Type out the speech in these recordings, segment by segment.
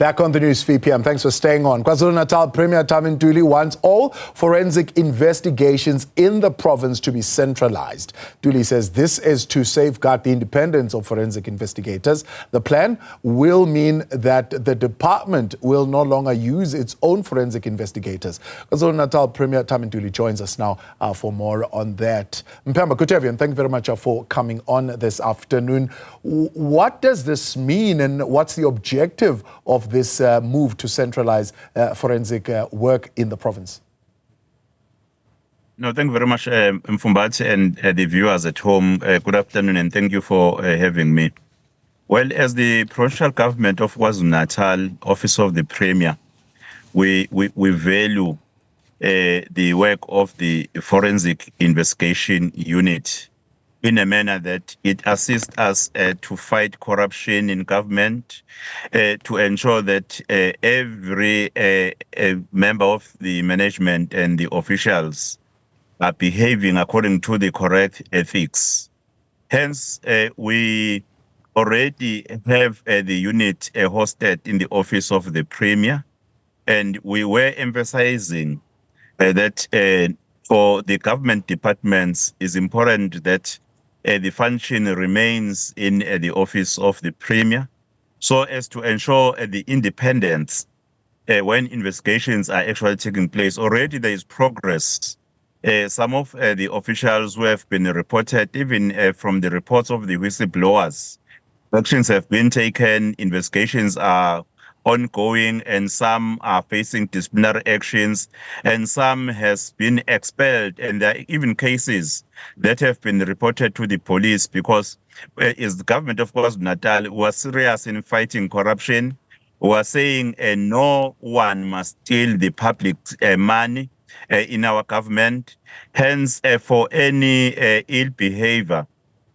Back on the news, VPM. Thanks for staying on. KwaZulu-Natal Premier Thami Ntuli wants all forensic investigations in the province to be centralised. Ntuli says this is to safeguard the independence of forensic investigators. The plan will mean that the department will no longer use its own forensic investigators. KwaZulu-Natal Premier Thami Ntuli joins us now for more on that. Mpemba, good to have you, and thank you very much for coming on this afternoon. What does this mean, and what's the objective of this move to centralize forensic work in the province? No, thank you very much, Mfumbat, and the viewers at home. Good afternoon, and thank you for having me. Well, as the provincial government of KwaZulu-Natal, Office of the Premier, we value the work of the Forensic Investigation Unit in a manner that it assists us to fight corruption in government, to ensure that every member of the management and the officials are behaving according to the correct ethics. Hence, we already have the unit hosted in the Office of the Premier, and we were emphasizing that for the government departments, it's important that the function remains in the Office of the Premier, so as to ensure the independence when investigations are actually taking place. Already there is progress. Some of the officials who have been reported, even from the reports of the whistleblowers, actions have been taken, investigations are ongoing, and some are facing disciplinary actions, and some has been expelled, and there are even cases that have been reported to the police because is the government of KwaZulu-Natal was serious in fighting corruption, was saying no one must steal the public money in our government. Hence, for any ill behavior,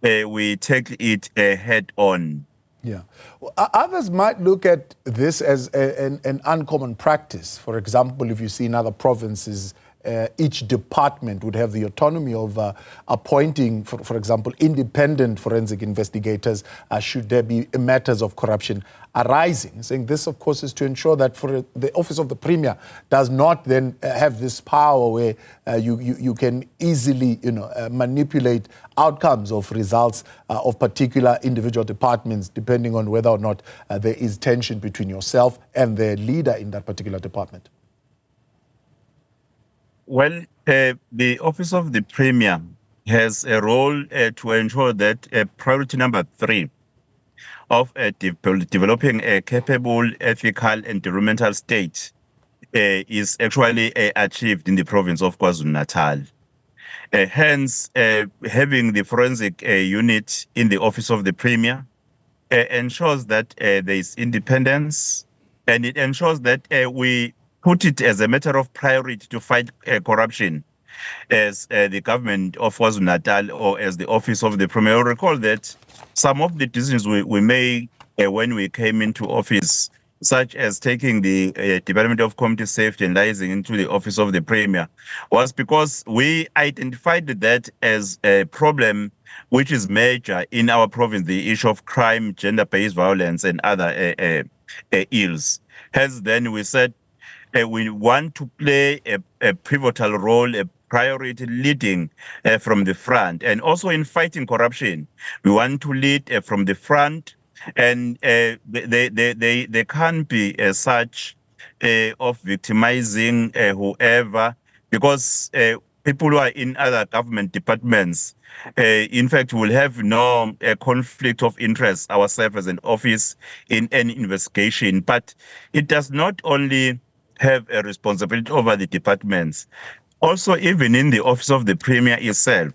we take it head on. Yeah. Well, others might look at this as an uncommon practice. For example, if you see in other provinces, each department would have the autonomy of appointing, for example, independent forensic investigators should there be matters of corruption arising. Saying this, of course, is to ensure that for the Office of the Premier does not then have this power where you can easily, manipulate outcomes of results of particular individual departments, depending on whether or not there is tension between yourself and the leader in that particular department. Well, the Office of the Premier has a role to ensure that priority number 3 of developing a capable, ethical, and environmental state is actually achieved in the province of KwaZulu-Natal. Hence, having the forensic unit in the Office of the Premier ensures that there is independence, and it ensures that we put it as a matter of priority to fight corruption as the government of KwaZulu-Natal or as the Office of the Premier. Recall that some of the decisions we made when we came into office, such as taking the Department of Community Safety and Liaising into the Office of the Premier, was because we identified that as a problem which is major in our province, the issue of crime, gender-based violence, and other ills. Hence, then we said, we want to play a pivotal role, a priority leading from the front, and also in fighting corruption. We want to lead from the front, and they can't be such of victimizing whoever, because people who are in other government departments, in fact, will have no conflict of interest ourselves as an office in any investigation. But it does not only have a responsibility over the departments, also even in the Office of the Premier itself.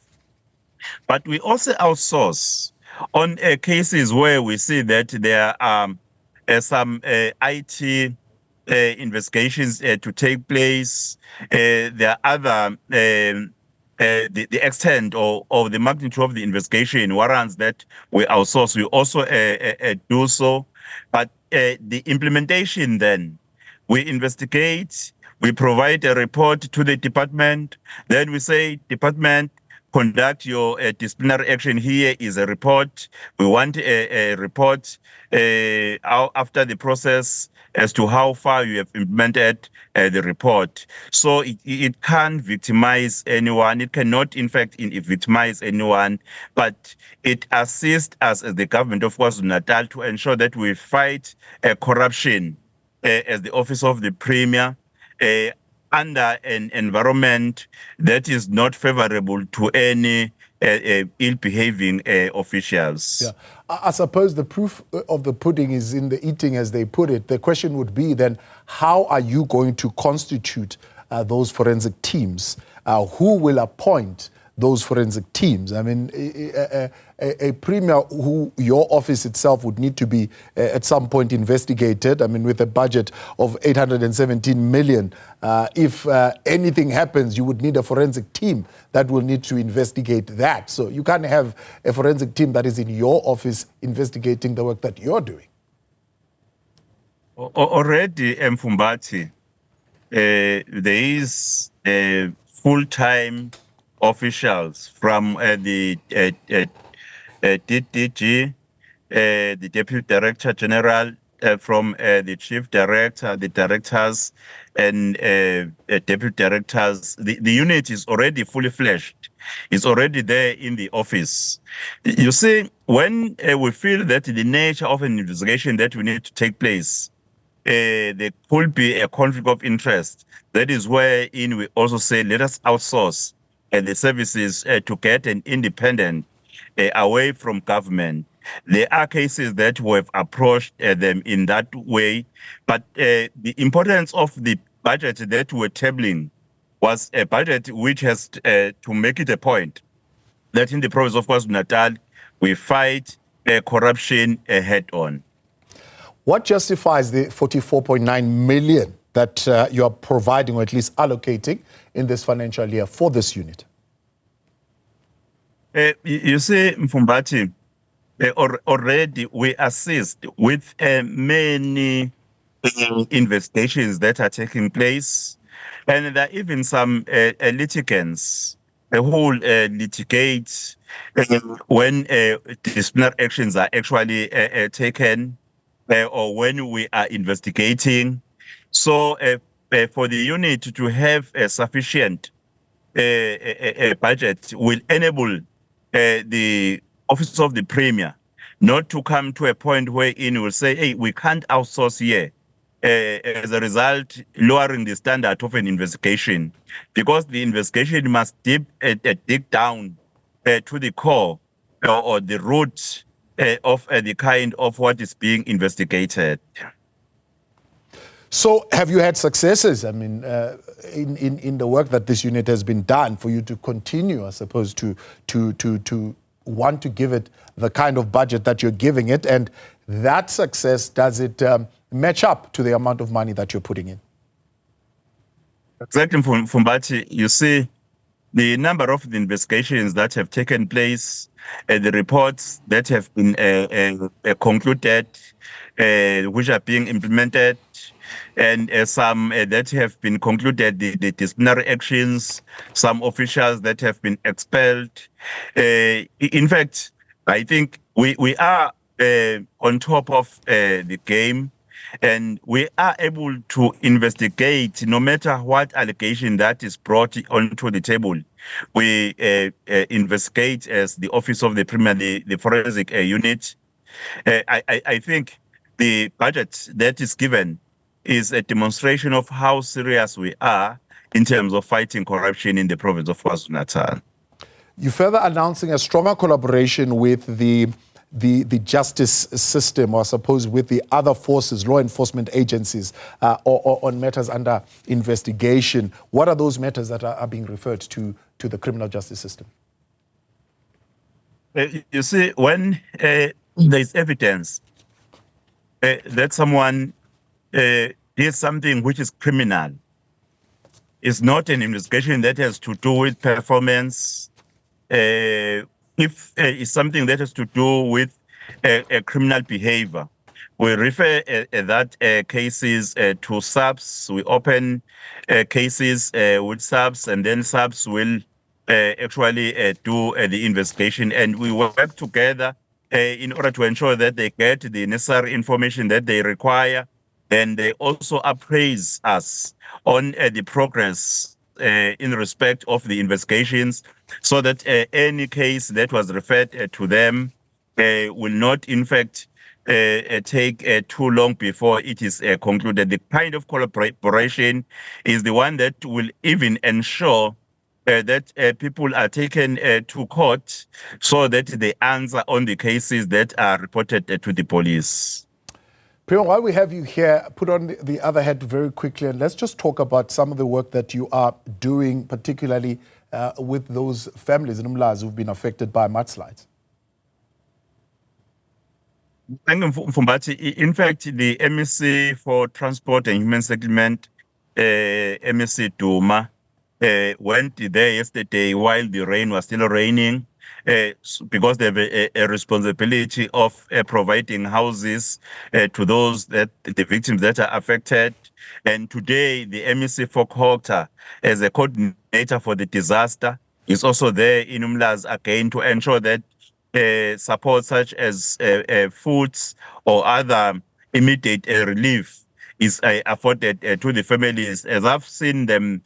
But we also outsource on cases where we see that there are some IT investigations to take place. There are other, the extent or the magnitude of the investigation warrants that we outsource. We also do so. But the implementation then, we investigate, we provide a report to the department, then we say, department, conduct your disciplinary action, here is a report. We want a report after the process as to how far you have implemented the report. So it can't victimize anyone. It cannot, in fact, victimize anyone, but it assists us as the government of KwaZulu-Natal to ensure that we fight corruption as the Office of the Premier under an environment that is not favorable to any ill-behaving officials. Yeah. I suppose the proof of the pudding is in the eating, as they put it. The question would be then, how are you going to constitute those forensic teams? Who will appoint those forensic teams? I mean, a premier who your office itself would need to be at some point investigated. I mean, with a budget of 817 million, if anything happens, you would need a forensic team that will need to investigate that. So you can't have a forensic team that is in your office investigating the work that you're doing. Already, Mfumbati, there is full-time officials from the DDG, the Deputy Director General, from the Chief Director, the directors, and Deputy Directors. The unit is already fully fledged. It's already there in the office. You see, when we feel that the nature of an investigation that we need to take place, there could be a conflict of interest. That is wherein we also say, let us outsource the services to get an independent away from government. There are cases that we have approached them in that way, but the importance of the budget that we're tabling was a budget which has to make it a point that in the province of KwaZulu-Natal, we fight corruption head-on. What justifies the 44.9 million that you are providing, or at least allocating, in this financial year for this unit? You see, Mfumbati, already we assist with many investigations that are taking place, and there are even some litigants who litigate when disciplinary actions are actually taken or when we are investigating. So for the unit to have a sufficient budget will enable the Office of the Premier not to come to a point wherein we'll say, hey, we can't outsource here, as a result, lowering the standard of an investigation, because the investigation must dig down to the core or the root of the kind of what is being investigated. So have you had successes, I mean, in the work that this unit has been done for you to continue, I suppose, to want to give it the kind of budget that you're giving it? And that success, does it match up to the amount of money that you're putting in? Exactly, Mfumbati. You see, the number of the investigations that have taken place, the reports that have been concluded, which are being implemented, and some that have been concluded, the disciplinary actions, some officials that have been expelled. In fact, I think we are on top of the game, and we are able to investigate no matter what allegation that is brought onto the table. We investigate as the Office of the Premier, the forensic unit. I think the budget that is given is a demonstration of how serious we are in terms of fighting corruption in the province of KwaZulu-Natal. You're further announcing a stronger collaboration with the justice system, or I suppose with the other forces, law enforcement agencies, or on matters under investigation. What are those matters that are being referred to the criminal justice system? You see, when there's evidence that someone did something which is criminal, it's not an investigation that has to do with performance. If it's something that has to do with a criminal behavior, we refer that cases to SAPS. We open cases with SAPS, and then SAPS will actually do the investigation, and we work together in order to ensure that they get the necessary information that they require, and they also appraise us on the progress in respect of the investigations, so that any case that was referred to them will not, in fact, take too long before it is concluded. The kind of collaboration is the one that will even ensure that people are taken to court so that they answer on the cases that are reported to the police. Premier, while we have you here, put on the other hat very quickly, and let's just talk about some of the work that you are doing, particularly with those families in Umlazi who've been affected by mudslides. Thank you, Mfumbati. In fact, the MEC for Transport and Human Settlement, MEC Duma, went there yesterday while the rain was still raining, because they have a responsibility of providing houses to those that the victims that are affected. And today, the MEC for Kokta, as a coordinator for the disaster, is also there in Umlazi again to ensure that support such as foods or other immediate relief is afforded to the families. As I've seen them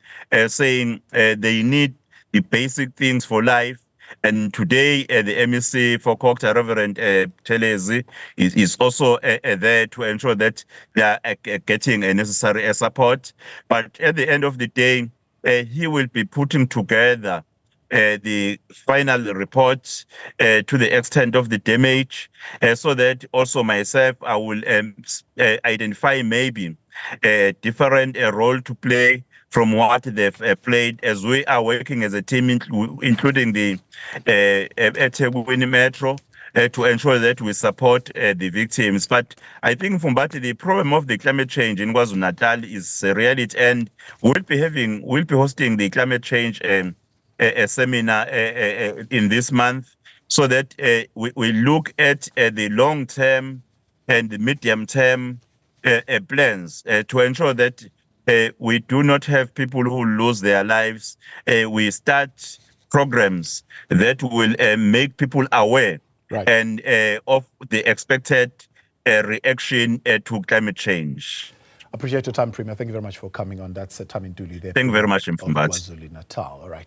saying they need the basic things for life. And today, the MEC for Kokta, Reverend Telezi, is also there to ensure that they are getting a necessary support. But at the end of the day, he will be putting together the final report to the extent of the damage, so that also myself, I will identify maybe a different role to play from what they've played, as we are working as a team, including the eThekwini Metro, to ensure that we support the victims. But I think, Mfumbati, the problem of the climate change in KwaZulu-Natal is a reality, and we'll be hosting the climate change a seminar in this month, so that we look at the long-term and the medium-term plans to ensure that we do not have people who lose their lives. We start programs that will make people aware, right, and of the expected reaction to climate change. Appreciate your time, Premier. Thank you very much for coming on. That's Thami Ntuli there. Thank you very much, Mfumbati. KwaZulu-Natal. All right.